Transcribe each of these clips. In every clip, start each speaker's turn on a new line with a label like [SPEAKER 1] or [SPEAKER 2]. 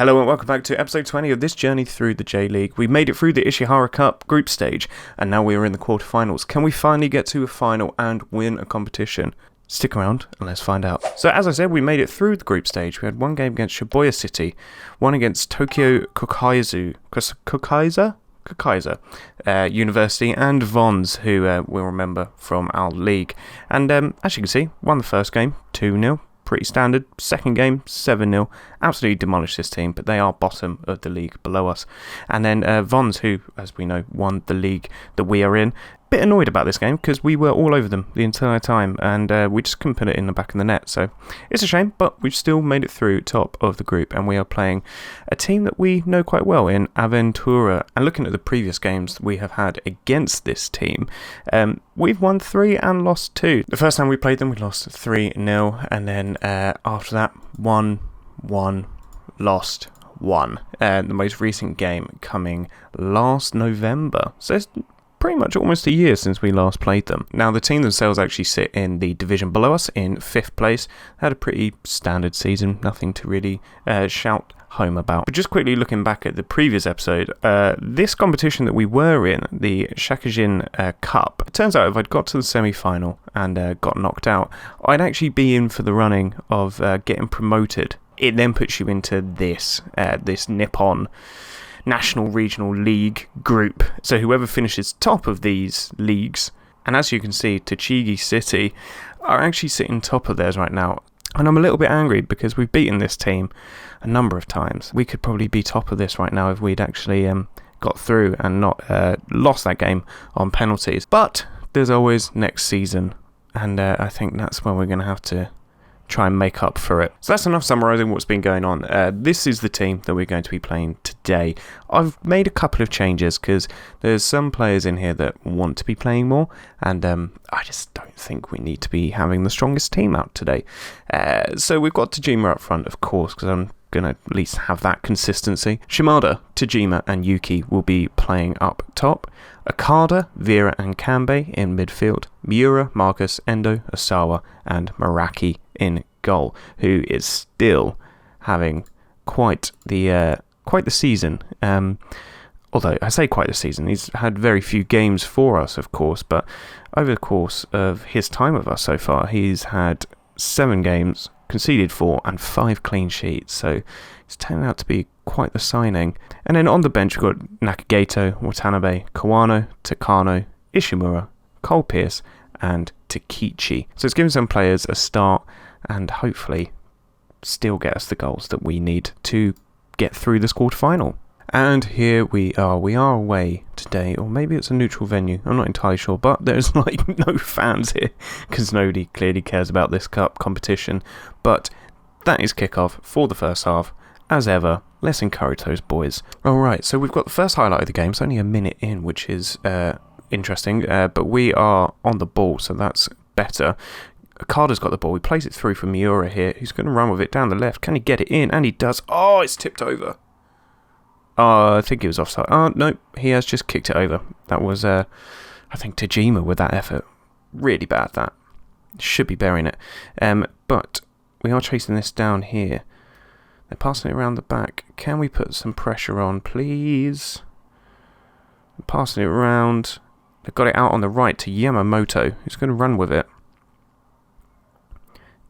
[SPEAKER 1] Hello and welcome back to episode 20 of this journey through the J-League. We made it through the Ichihara Cup group stage and now we are in the quarterfinals. Can we finally get to a final and win a competition? Stick around and let's find out. So as I said, we made it through the group stage. We had one game against Shibuya City, one against Tokyo Kokaiza University, and Vons, who we'll remember from our league. And as you can see, won the first game 2-0. Pretty standard. Second game, 7-0. Absolutely demolished this team, but they are bottom of the league below us. And then Vons, who, as we know, won the league that we are in. Bit annoyed about this game because we were all over them the entire time and we just couldn't put it in the back of the net. So it's a shame, but we've still made it through top of the group and we are playing a team that we know quite well in Aventura. And looking at the previous games we have had against this team, we've won 3 and lost 2. The first time we played them, we lost 3-0, and then after that, 1-1, lost 1. The most recent game coming last November. So it's pretty much almost a year since we last played them. Now, the team themselves actually sit in the division below us in 5th place. Had a pretty standard season, nothing to really shout home about. But just quickly looking back at the previous episode, this competition that we were in, the Shakajin Cup, it turns out if I'd got to the semi-final and got knocked out, I'd actually be in for the running of getting promoted. It then puts you into this Nippon National Regional League group. So whoever finishes top of these leagues, and as you can see, Tochigi City are actually sitting top of theirs right now. And I'm a little bit angry because we've beaten this team a number of times. We could probably be top of this right now if we'd actually got through and not lost that game on penalties. But there's always next season, and I think that's when we're going to have to try and make up for it. So that's enough summarising what's been going on. This is the team that we're going to be playing today. I've made a couple of changes because there's some players in here that want to be playing more, and I just don't think we need to be having the strongest team out today. So we've got Tajima up front, of course, because I'm going to at least have that consistency. Shimada, Tajima and Yuki will be playing up top. Okada, Vera and Kanbei in midfield. Miura, Marcus, Endo, Osawa and Maraki in goal, who is still having quite the season. Although I say quite the season, he's had very few games for us, of course, but over the course of his time with us so far, he's had 7 games, conceded 4 and 5 clean sheets, so it's turning out to be quite the signing. And then on the bench we've got Nakageto, Watanabe, Kawano, Takano, Ishimura, Cole Pierce and Takichi. So it's giving some players a start and hopefully still get us the goals that we need to get through this quarterfinal. And here we are away today, or maybe it's a neutral venue, I'm not entirely sure, but there's no fans here because nobody clearly cares about this cup competition. But that is kickoff for the first half. As ever, let's encourage those boys. Alright, so we've got the first highlight of the game. It's only a minute in, which is interesting, but we are on the ball, so that's better. Okada's got the ball. He plays it through for Miura here. He's going to run with it down the left. Can he get it in? And he does. Oh, it's tipped over. I think he was offside. Oh, no, he has just kicked it over. That was, I think, Tajima with that effort. Really bad, that. Should be burying it. But we are chasing this down here. They're passing it around the back. Can we put some pressure on, please? Passing it around. They've got it out on the right to Yamamoto, who's going to run with it.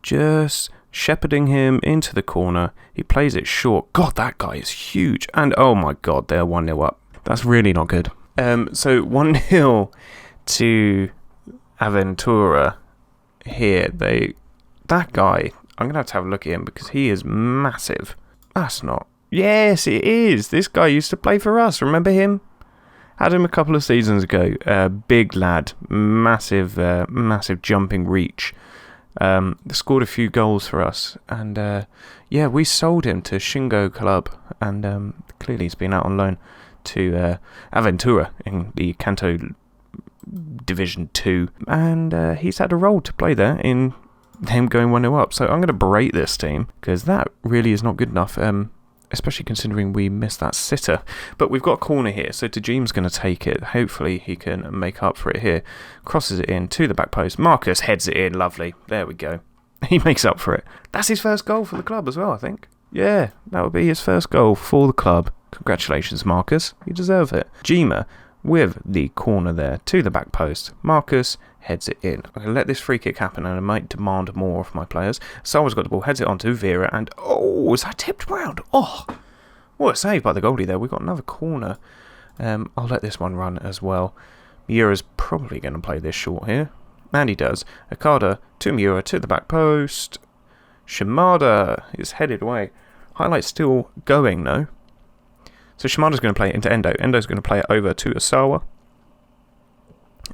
[SPEAKER 1] Just shepherding him into the corner. He plays it short. God, that guy is huge. And oh my God, they're 1-0 up. That's really not good. So 1-0 to Aventura here. That guy, I'm going to have a look at him because he is massive. That's not. Yes, it is. This guy used to play for us. Remember him? Had him a couple of seasons ago. Big lad. Massive jumping reach. Scored a few goals for us, and we sold him to Shingo Club, and clearly he's been out on loan to Aventura in the Kanto Division 2, and he's had a role to play there in them going 1-0 up. So I'm going to berate this team because that really is not good enough, especially considering we missed that sitter. But we've got a corner here, so Tajima's going to take it. Hopefully he can make up for it here. Crosses it in to the back post. Marcus heads it in. Lovely. There we go. He makes up for it. That's his first goal for the club as well, I think. Yeah, that would be his first goal for the club. Congratulations, Marcus. You deserve it. Jima with the corner there to the back post. Marcus heads it in. I'm going to let this free kick happen and I might demand more of my players. Salwa's got the ball, heads it on to Vera, and oh, is that tipped round? Oh, what a save by the goalie there. We've got another corner. I'll let this one run as well. Miura's probably going to play this short here. And he does. Okada to Miura to the back post. Shimada is headed away. Highlight's still going though. So Shimada's going to play it into Endo. Endo's going to play it over to Asawa.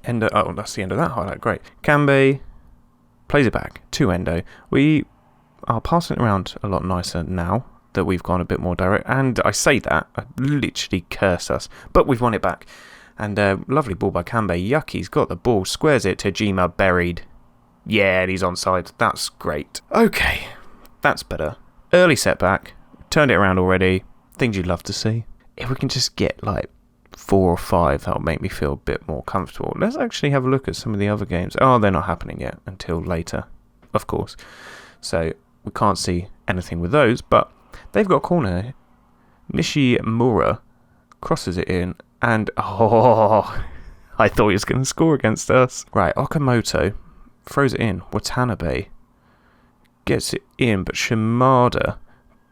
[SPEAKER 1] Endo, oh, that's the end of that highlight. Great. Kanbei plays it back to Endo. We are passing it around a lot nicer now that we've gone a bit more direct. And I say that, I literally curse us. But we've won it back. And lovely ball by Kanbei. Yucky's got the ball, squares it to Jima, buried. Yeah, and he's onside. That's great. Okay, that's better. Early setback. Turned it around already. Things you'd love to see. If we can just get like 4 or 5, that'll make me feel a bit more comfortable. Let's actually have a look at some of the other games. Oh, they're not happening yet until later, of course. So we can't see anything with those, but they've got a corner. Nishimura crosses it in, and oh, I thought he was going to score against us. Right, Okamoto throws it in. Watanabe gets it in, but Shimada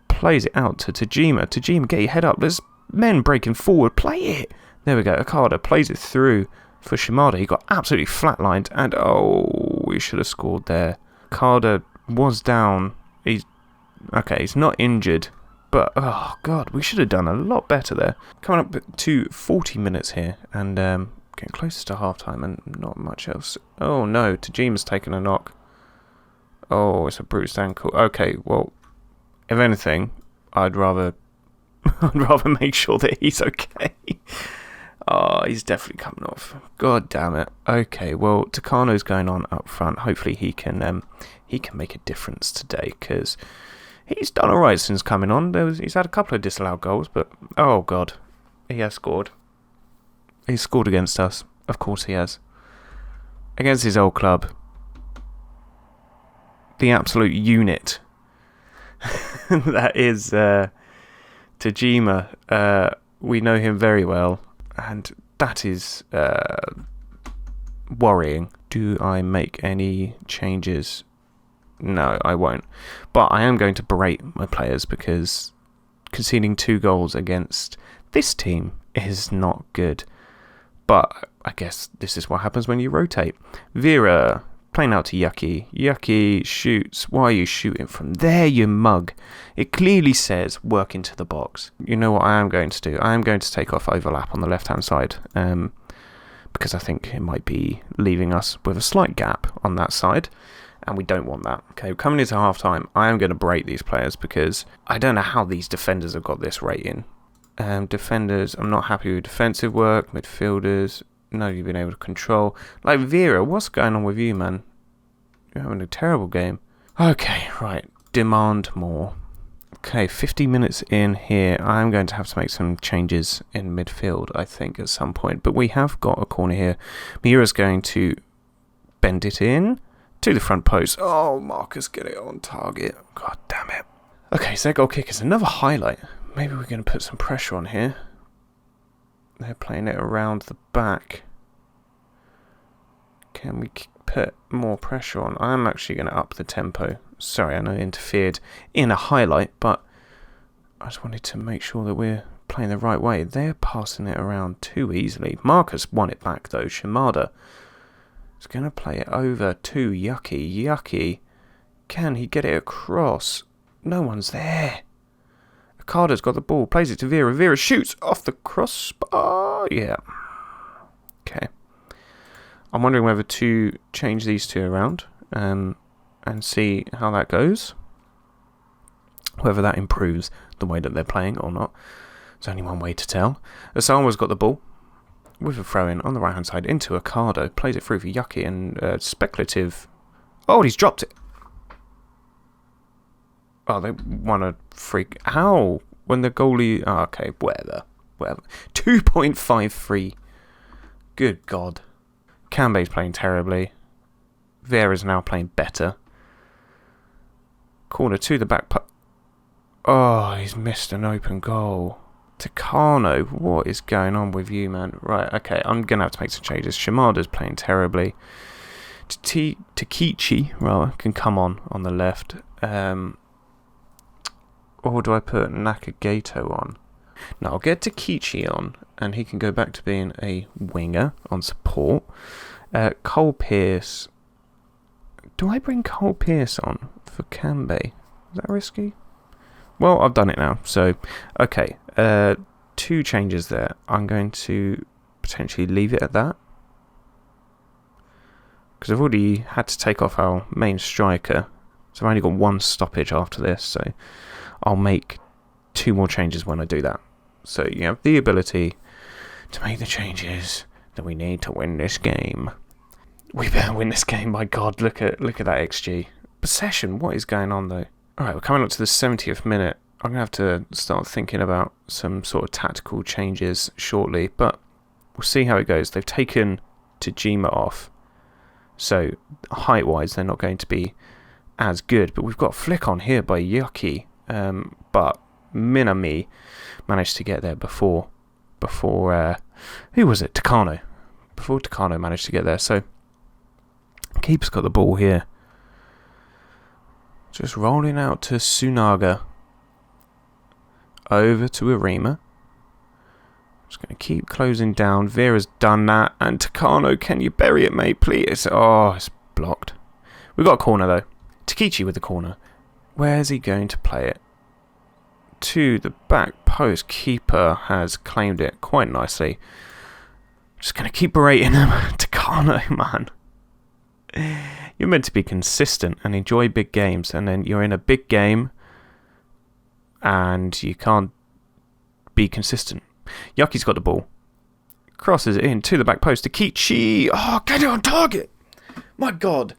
[SPEAKER 1] plays it out to Tajima. Tajima, get your head up. There's men breaking forward. Play it. There we go. Okada plays it through for Shimada. He got absolutely flatlined, and oh, we should have scored there. Okada was down. He's not injured, but oh god, we should have done a lot better there. Coming up to 40 minutes here, and getting close to half time, and not much else. Oh no, Tajima's taken a knock. Oh, it's a bruised ankle. Okay, well, if anything, I'd rather make sure that he's okay. Oh, he's definitely coming off. God damn it. Okay, well, Takano's going on up front. Hopefully he can make a difference today, because he's done alright since coming on. He's had a couple of disallowed goals, but oh god, he has scored. He's scored against us. Of course he has. Against his old club. The absolute unit. That is Tajima. We know him very well, and that is worrying. Do I make any changes? No, I won't. But I am going to berate my players, because conceding 2 goals against this team is not good. But I guess this is what happens when you rotate. Vera playing out to Yucky. Yucky shoots. Why are you shooting from there, you mug? It clearly says work into the box. You know what I am going to do? I am going to take off overlap on the left-hand side, because I think it might be leaving us with a slight gap on that side, and we don't want that. Okay, coming into half-time, I am going to berate these players, because I don't know how these defenders have got this rating. Defenders, I'm not happy with defensive work. Midfielders, no, you've been able to control. Like Vera, what's going on with you, man? You're having a terrible game. Okay, right. Demand more. Okay, 50 minutes in here. I'm going to have to make some changes in midfield, I think, at some point. But we have got a corner here. Miura's going to bend it in to the front post. Oh, Marcus, get it on target. God damn it. Okay, so their goal kick is another highlight. Maybe we're going to put some pressure on here. They're playing it around the back. Can we put more pressure on? I'm actually going to up the tempo. Sorry, I know I interfered in a highlight, but I just wanted to make sure that we're playing the right way. They're passing it around too easily. Marcus won it back, though. Shimada is going to play it over to Yucky. Yucky, can he get it across? No one's there. Okada's got the ball, plays it to Vera. Vera shoots off the crossbar. Yeah. Okay. I'm wondering whether to change these two around and see how that goes. Whether that improves the way that they're playing or not. There's only one way to tell. Asawa's got the ball with a throw-in on the right-hand side into Okada. Plays it through for Yucky, and speculative. Oh, he's dropped it. Oh, they won a freak. How? When the goalie... Oh, okay, whatever. 2.53. Good God. Kanbei's playing terribly. Vera's now playing better. Corner to the back. Oh, he's missed an open goal. Takano, what is going on with you, man? Right, okay, I'm going to have to make some changes. Shimada's playing terribly. Takichi, rather, can come on the left. Or do I put Nakagato on? No, I'll get Takichi on, and he can go back to being a winger on support. Cole Pearce. Do I bring Cole Pearce on for Kanbe? Is that risky? Well, I've done it now, so okay. 2 changes there. I'm going to potentially leave it at that, because I've already had to take off our main striker, so I've only got 1 stoppage after this, so I'll make 2 more changes when I do that. So you have the ability to make the changes that we need to win this game. We better win this game, my God, look at that XG. Possession, what is going on though? Alright, we're coming up to the 70th minute. I'm going to have to start thinking about some sort of tactical changes shortly, but we'll see how it goes. They've taken Tajima off, so height-wise they're not going to be as good, but we've got a flick on here by Yuki, but Minami managed to get there before who was it? Takano. Before Takano managed to get there, so keeper's got the ball here. Just rolling out to Tsunaga. Over to Arima. Just going to keep closing down. Vera's done that. And Takano, can you bury it, mate, please? Oh, it's blocked. We've got a corner, though. Takichi with the corner. Where's he going to play it? To the back post. Keeper has claimed it quite nicely. Just going to keep berating him. Takano, man. You're meant to be consistent and enjoy big games, and then you're in a big game and you can't be consistent. Yaki's got the ball. Crosses it in to the back post. Takichi! Oh, get it on target! My God.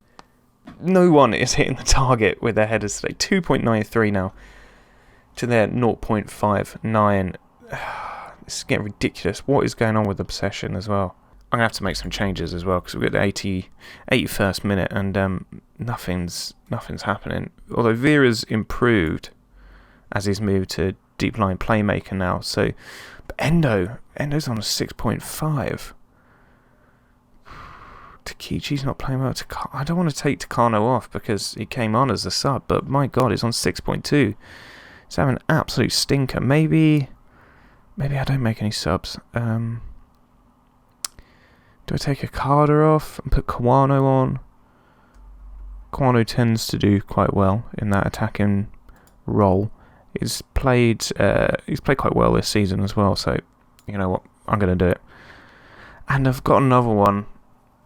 [SPEAKER 1] No one is hitting the target with their headers today. 2.93 now to their 0.59. This is getting ridiculous. What is going on with the possession as well? I'm going to have to make some changes as well, because we've got the 81st minute and nothing's happening. Although Vera's improved as he's moved to deep line playmaker now. So, but Endo's on a 6.5. Takichi's not playing well. I don't want to take Takano off because he came on as a sub, but my God, he's on 6.2. He's having an absolute stinker. Maybe I don't make any subs. Do I take Okada off and put Kawano on? Kawano tends to do quite well in that attacking role. He's played quite well this season as well, so you know what, I'm going to do it. And I've got another one.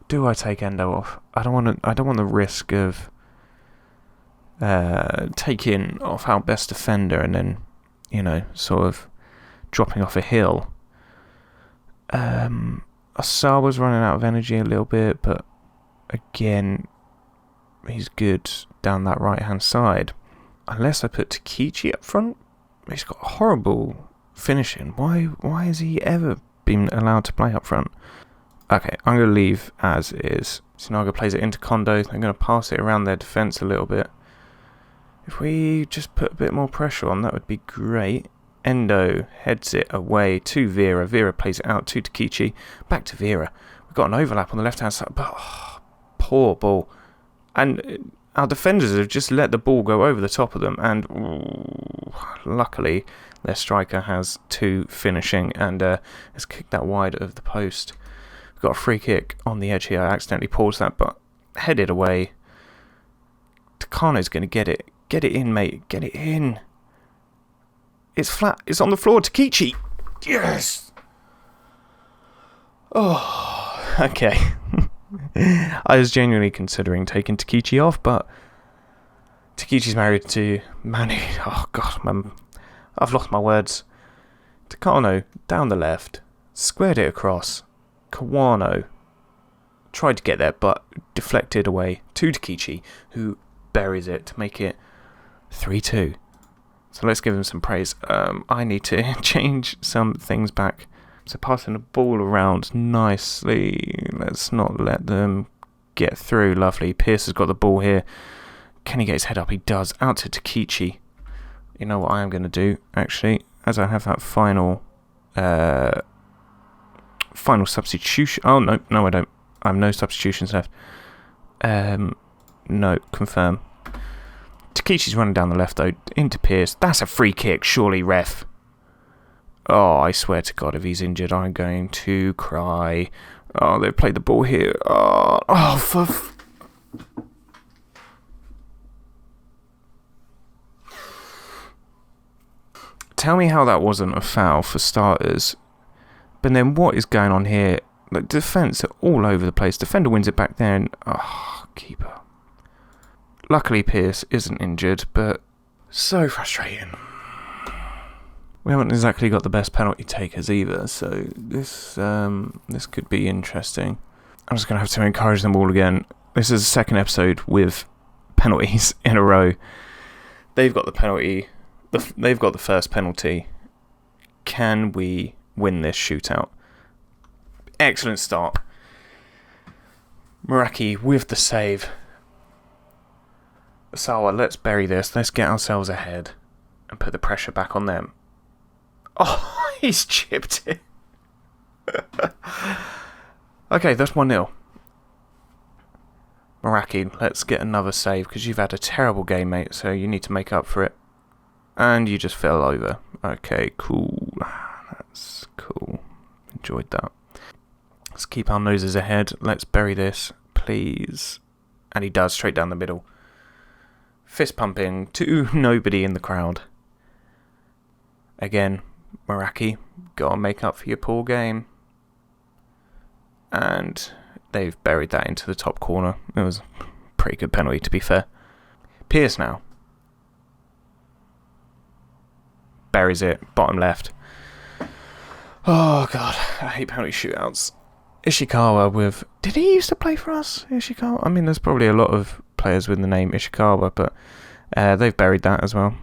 [SPEAKER 1] Do I take Endo off? I don't want the risk of taking off our best defender and then, you know, sort of dropping off a hill. Asawa's running out of energy a little bit, but again, he's good down that right-hand side. Unless I put Takichi up front, he's got horrible finishing. Why has he ever been allowed to play up front? Okay, I'm going to leave as is. Tsunaga plays it into Kondo. They're going to pass it around their defence a little bit. If we just put a bit more pressure on, that would be great. Endo heads it away to Vera. Vera plays it out to Takichi. Back to Vera. We've got an overlap on the left-hand side, but poor ball. And our defenders have just let the ball go over the top of them, and luckily their striker has 2 finishing and has kicked that wide of the post. We've got a free kick on the edge here. I accidentally paused that, but headed away. Takano's going to get it. Get it in, mate. Get it in. It's flat. It's on the floor. Takichi. Yes. Oh, okay. I was genuinely considering taking Takichi off, but Takichi's married to Manu. Oh, God. I've lost my words. Takano, down the left. Squared it across. Kawano tried to get there, but deflected away to Takichi, who buries it to make it 3-2. So let's give him some praise. I need to change some things back. So passing the ball around nicely. Let's not let them get through. Lovely. Pierce has got the ball here. Can he get his head up? He does. Out to Takichi. You know what I am going to do, actually, as I have that final substitution. Oh, no, I don't. I have no substitutions left. No, confirm. Takechi's running down the left, though, into Pierce. That's a free kick, surely, ref. Oh, I swear to God, if he's injured, I'm going to cry. Oh, they've played the ball here. Oh, for... Tell me how that wasn't a foul for starters. But then what is going on here? Like, defence are all over the place. Defender wins it back there and... Oh, keeper. Luckily, Pierce isn't injured, but so frustrating. We haven't exactly got the best penalty takers either, so this could be interesting. I'm just going to have to encourage them all again. This is the second episode with penalties in a row. They've got the penalty. They've got the first penalty. Can we win this shootout? Excellent start. Meraki with the save. Sawa, let's bury this. Let's get ourselves ahead and put the pressure back on them. Oh, he's chipped it. Okay, that's 1-0. Meraki, let's get another save because you've had a terrible game, mate, so you need to make up for it. And you just fell over. Okay, cool. That's cool. Enjoyed that. Let's keep our noses ahead. Let's bury this, please. And he does, straight down the middle. Fist pumping to nobody in the crowd. Again, Meraki, gotta make up for your poor game. And they've buried that into the top corner. It was a pretty good penalty, to be fair. Pierce now. Buries it, bottom left. Oh, God, I hate penalty shootouts. Ishikawa with... Did he used to play for us, Ishikawa? I mean, there's probably a lot of players with the name Ishikawa, but they've buried that as well.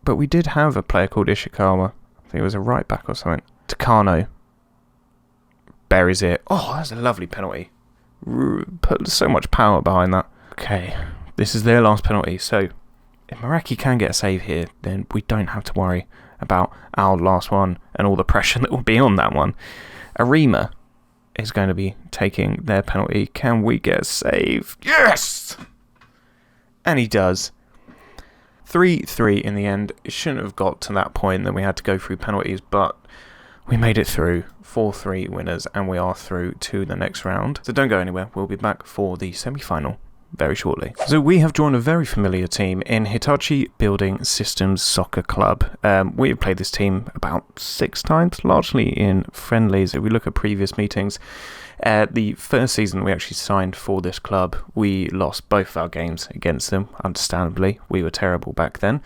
[SPEAKER 1] But we did have a player called Ishikawa. I think it was a right back or something. Takano buries it. Oh, that's a lovely penalty. Put so much power behind that. Okay, this is their last penalty, so if Meraki can get a save here, then we don't have to worry about our last one and all the pressure that will be on that one. Arima is going to be taking their penalty. Can we get a save? Yes! And he does. 3-3 in the end. It shouldn't have got to that point that we had to go through penalties, but we made it through. 4-3 winners, and we are through to the next round. So don't go anywhere. We'll be back for the semi-final very shortly. So we have joined a very familiar team in Hitachi Building Systems Soccer Club. We have played this team about 6 times, largely in friendlies. If we look at previous meetings, the first season we actually signed for this club, we lost both of our games against them, understandably. We were terrible back then.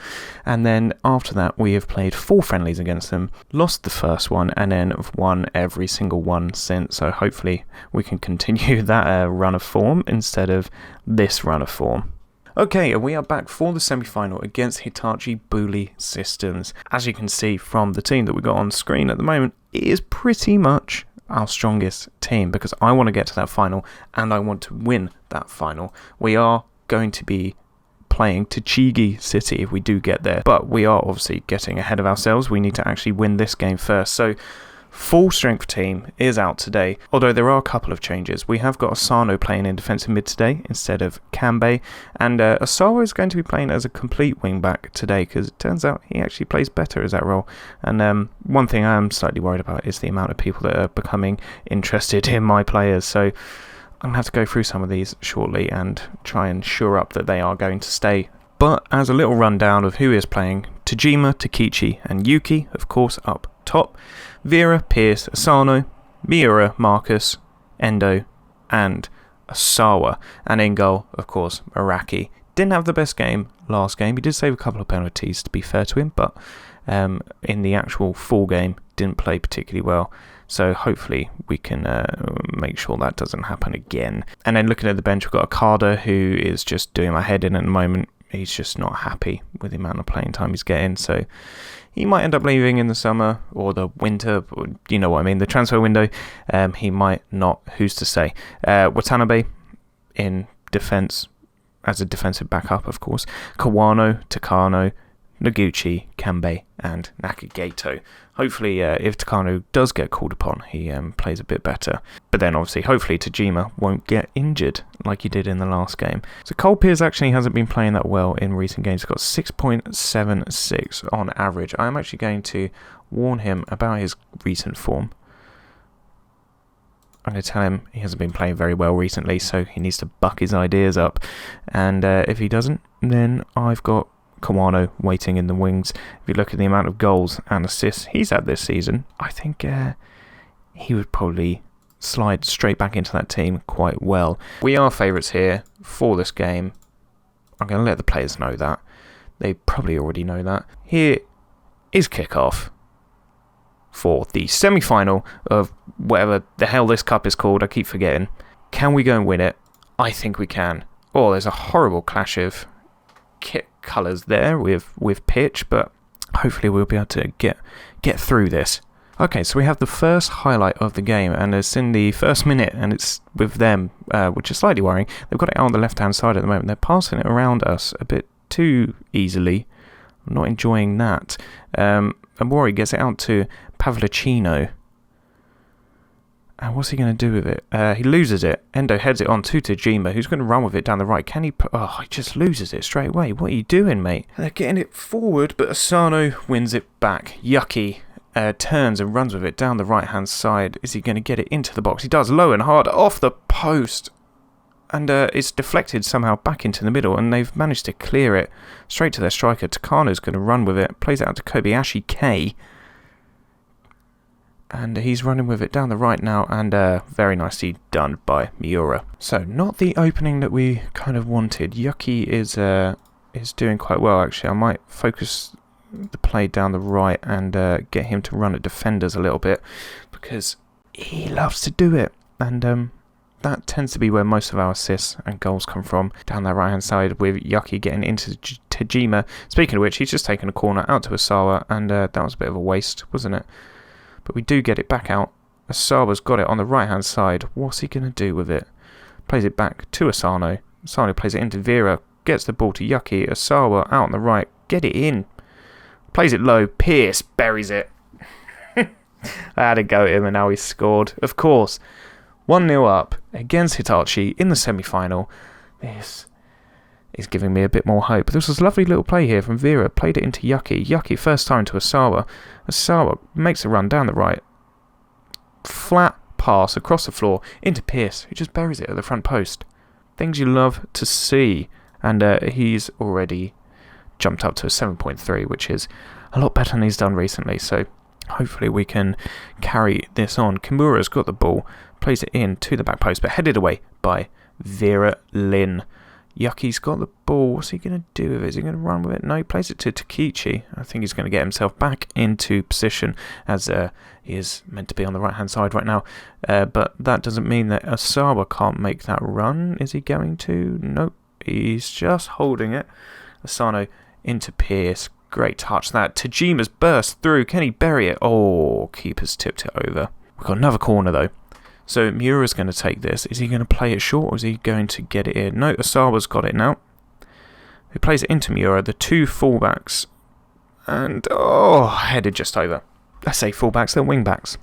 [SPEAKER 1] And then after that, we have played 4 friendlies against them, lost the first one, and then have won every single one since. So hopefully we can continue that run of form instead of this run of form. Okay, and we are back for the semi-final against Hitachi Building Systems. As you can see from the team that we got on screen at the moment, it is pretty much our strongest team because I want to get to that final and I want to win that final. We are going to be playing Tochigi City if we do get there, but we are obviously getting ahead of ourselves. We need to actually win this game first. So full strength team is out today, although there are a couple of changes. We have got Asano playing in defensive mid today instead of Kanbei, and Asawa is going to be playing as a complete wing back today because it turns out he actually plays better as that role. And one thing I am slightly worried about is the amount of people that are becoming interested in my players, so I'm going to have to go through some of these shortly and try and shore up that they are going to stay. But as a little rundown of who is playing, Tajima, Takechi and Yuki, of course, up top. Vera, Pierce, Asano, Miura, Marcus, Endo, and Asawa. And in goal, of course, Meraki. Didn't have the best game last game. He did save a couple of penalties, to be fair to him, but in the actual full game, didn't play particularly well. So hopefully we can make sure that doesn't happen again. And then looking at the bench, we've got Okada, who is just doing my head in at the moment. He's just not happy with the amount of playing time he's getting, so he might end up leaving in the summer or the winter, or, you know what I mean, the transfer window. He might not, who's to say. Watanabe in defence, as a defensive backup, of course. Kawano, Takano, Noguchi, Kanbei and Nakagato. Hopefully, if Takano does get called upon, he plays a bit better. But then, obviously, hopefully Tajima won't get injured like he did in the last game. So Cole Pearce actually hasn't been playing that well in recent games. He's got 6.76 on average. I'm actually going to warn him about his recent form. I'm going to tell him he hasn't been playing very well recently, so he needs to buck his ideas up. And if he doesn't, then I've got Kawano waiting in the wings. If you look at the amount of goals and assists he's had this season, I think he would probably slide straight back into that team quite well. We are favourites here for this game. I'm going to let the players know that. They probably already know that. Here is kickoff for the semi-final of whatever the hell this cup is called. I keep forgetting. Can we go and win it? I think we can. Oh, there's a horrible clash of kit colours there with pitch, but hopefully we'll be able to get through this. Okay, so we have the first highlight of the game, and it's in the first minute, and it's with them, which is slightly worrying. They've got it out on the left-hand side at the moment. They're passing it around us a bit too easily. I'm not enjoying that. Amori gets it out to Pavlicino. And what's he going to do with it? He loses it. Endo heads it on to Tajima, who's going to run with it down the right. Can he... Oh, he just loses it straight away. What are you doing, mate? They're getting it forward, but Asano wins it back. Yucky turns and runs with it down the right-hand side. Is he going to get it into the box? He does, low and hard, off the post. And it's deflected somehow back into the middle, and they've managed to clear it straight to their striker. Takano's going to run with it. Plays it out to Kobayashi K. And he's running with it down the right now, and very nicely done by Miura. So, not the opening that we kind of wanted. Yuki is doing quite well, actually. I might focus the play down the right and get him to run at defenders a little bit, because he loves to do it. And that tends to be where most of our assists and goals come from, down that right-hand side, with Yuki getting into Tajima. Speaking of which, he's just taken a corner out to Asawa, and that was a bit of a waste, wasn't it? But we do get it back out. Asawa's got it on the right-hand side. What's he going to do with it? Plays it back to Asano. Asano plays it into Vera. Gets the ball to Yuki. Asawa out on the right. Get it in. Plays it low. Pearce buries it. I had a go at him and now he's scored. Of course. 1-0 up against Hitachi in the semi-final. This is giving me a bit more hope. This was a lovely little play here from Vera. Played it into Yuki. Yuki first time to Asawa. Asawa makes a run down the right. Flat pass across the floor into Pearce, who just buries it at the front post. Things you love to see. And he's already jumped up to a 7.3, which is a lot better than he's done recently. So hopefully we can carry this on. Kimura's got the ball. Plays it in to the back post, but headed away by Vera Lin. Yuki's got the ball. What's he going to do with it? Is he going to run with it? No, he plays it to Takichi. I think he's going to get himself back into position, as he is meant to be on the right-hand side right now. But that doesn't mean that Asawa can't make that run. Is he going to? Nope. He's just holding it. Asano into Pearce. Great touch that. Tajima's burst through. Can he bury it? Oh, keeper's tipped it over. We've got another corner, though. So Miura's going to take this. Is he going to play it short, or is he going to get it in? No, Asawa's got it now. He plays it into Miura, the two fullbacks. And, headed just over. I say fullbacks, they're wingbacks.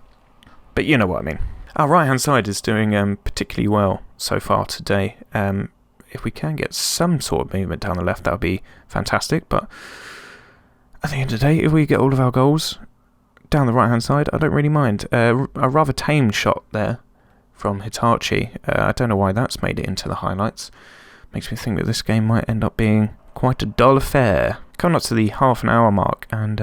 [SPEAKER 1] But you know what I mean. Our right-hand side is doing particularly well so far today. If we can get some sort of movement down the left, that would be fantastic. But at the end of the day, if we get all of our goals down the right-hand side, I don't really mind. A rather tame shot there from Hitachi. I don't know why that's made it into the highlights. Makes me think that this game might end up being quite a dull affair. Coming up to the half an hour mark, and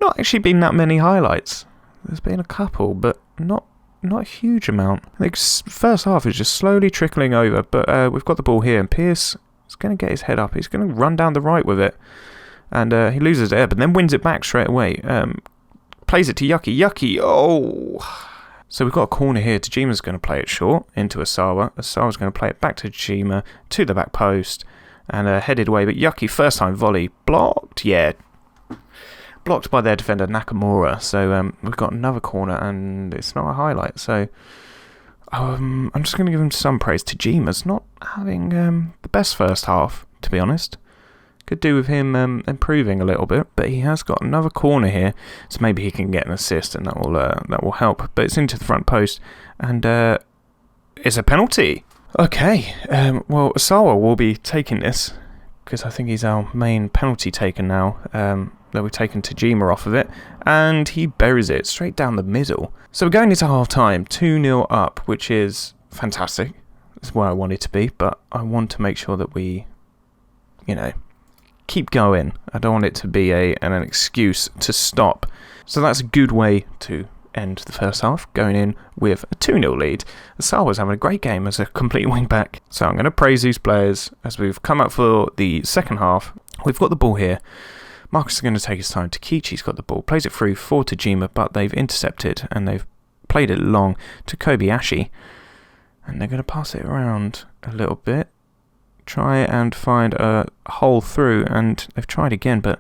[SPEAKER 1] not actually been that many highlights. There's been a couple, but not a huge amount. I think first half is just slowly trickling over, but we've got the ball here, and Pearce is going to get his head up. He's going to run down the right with it, and he loses it, but then wins it back straight away. Plays it to Yuki. Oh! So we've got a corner here. Tajima's going to play it short into Asawa. Asawa's going to play it back to Tajima, to the back post, and headed away. But Yuki, first time volley, blocked. Yeah, blocked by their defender Nakamura. So we've got another corner, and it's not a highlight. So I'm just going to give him some praise. Tajima's not having the best first half, to be honest. Could do with him improving a little bit, but he has got another corner here, so maybe he can get an assist, and that will help. But it's into the front post, and it's a penalty. Okay, well, Sawa will be taking this, because I think he's our main penalty taker now. That we've taken Tajima off of it, and he buries it straight down the middle. So we're going into half-time, 2-0 up, which is fantastic. That's where I want it to be, but I want to make sure that we, keep going. I don't want it to be an excuse to stop. So that's a good way to end the first half, going in with a 2-0 lead. Sawa's having a great game as a complete wing-back. So I'm going to praise these players as we've come up for the second half. We've got the ball here. Marcus is going to take his time. Takichi's got the ball, plays it through for Tajima, but they've intercepted and they've played it long to Kobayashi. And they're going to pass it around a little bit. Try and find a hole through, and they've tried again, but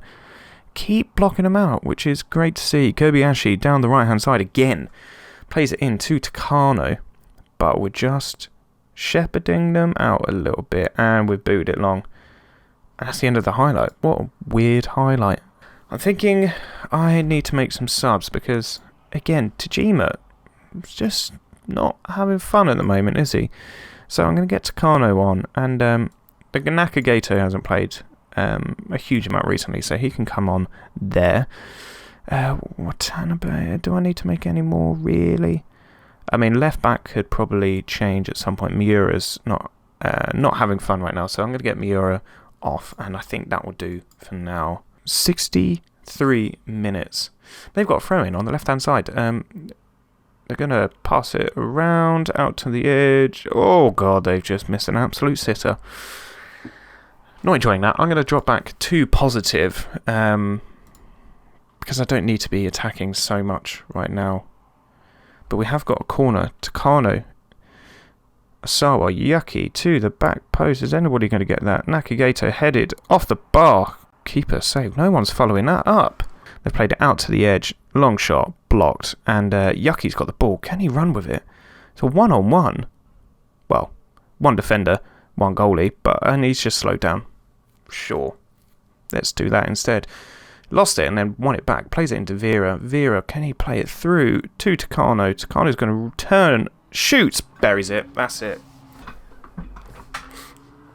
[SPEAKER 1] keep blocking them out, which is great to see. Kobayashi down the right-hand side again. Plays it in to Takano, but we're just shepherding them out a little bit, and we've booted it long. And that's the end of the highlight. What a weird highlight. I'm thinking I need to make some subs because, again, Tajima is just not having fun at the moment, is he? So I'm going to get Takano on, and the Nakagato hasn't played a huge amount recently, so he can come on there. Watanabe, do I need to make any more, really? I mean, left back could probably change at some point. Miura's not having fun right now, so I'm going to get Miura off, and I think that will do for now. 63 minutes. They've got a throw-in on the left-hand side. They're going to pass it around, out to the edge. Oh, God, they've just missed an absolute sitter. Not enjoying that. I'm going to drop back to positive, because I don't need to be attacking so much right now. But we have got a corner. Takano. Asawa, Yuki to the back post. Is anybody going to get that? Nakagato headed off the bar. Keeper saved. No one's following that up. They've played it out to the edge. Long shot. Blocked. And Yuki's got the ball. Can he run with it? It's a one-on-one. Well, one defender, one goalie. And he's just slowed down. Sure. Let's do that instead. Lost it and then won it back. Plays it into Vera. Vera, can he play it through to Takano? Takano's going to return. Shoots, buries it. That's it.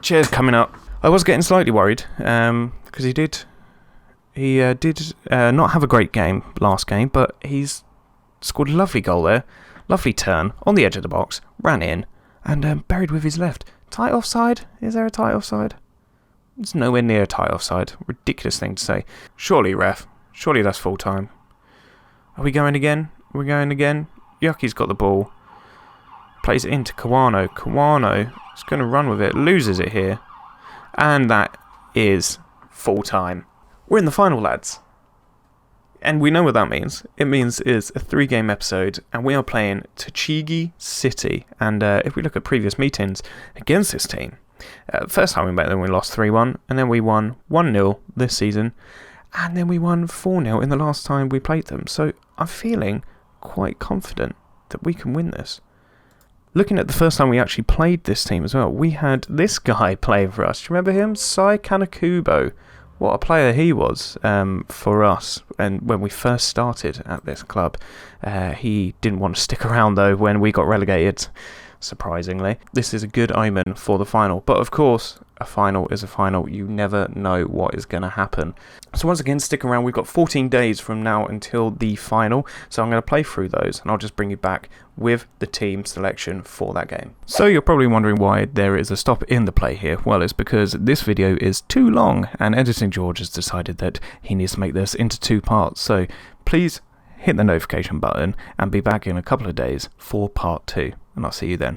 [SPEAKER 1] Cheers coming up. I was getting slightly worried because he did not have a great game last game, but he's scored a lovely goal there. Lovely turn on the edge of the box, ran in and buried with his left. Tight offside? Is there a tight offside? It's nowhere near a tight offside. Ridiculous thing to say. Surely, ref. Surely that's full time. Are we going again? Are we going again? Yuki's got the ball. Plays it into Kawano. Kawano is going to run with it. Loses it here. And that is full time. We're in the final, lads. And we know what that means. It means it's a 3-game episode. And we are playing Tochigi City. And if we look at previous meetings against this team. First time we met them, we lost 3-1. And then we won 1-0 this season. And then we won 4-0 in the last time we played them. So I'm feeling quite confident that we can win this. Looking at the first time we actually played this team as well, we had this guy playing for us. Do you remember him? Sai Kanakubo. What a player he was for us. And when we first started at this club, he didn't want to stick around though when we got relegated, surprisingly. This is a good omen for the final. But of course, a final is a final. You never know what is going to happen. So once again, stick around. We've got 14 days from now until the final. So I'm going to play through those and I'll just bring you back with the team selection for that game. So you're probably wondering why there is a stop in the play here. Well, it's because this video is too long and Editing George has decided that he needs to make this into 2 parts. So please hit the notification button and be back in a couple of days for part 2. And I'll see you then.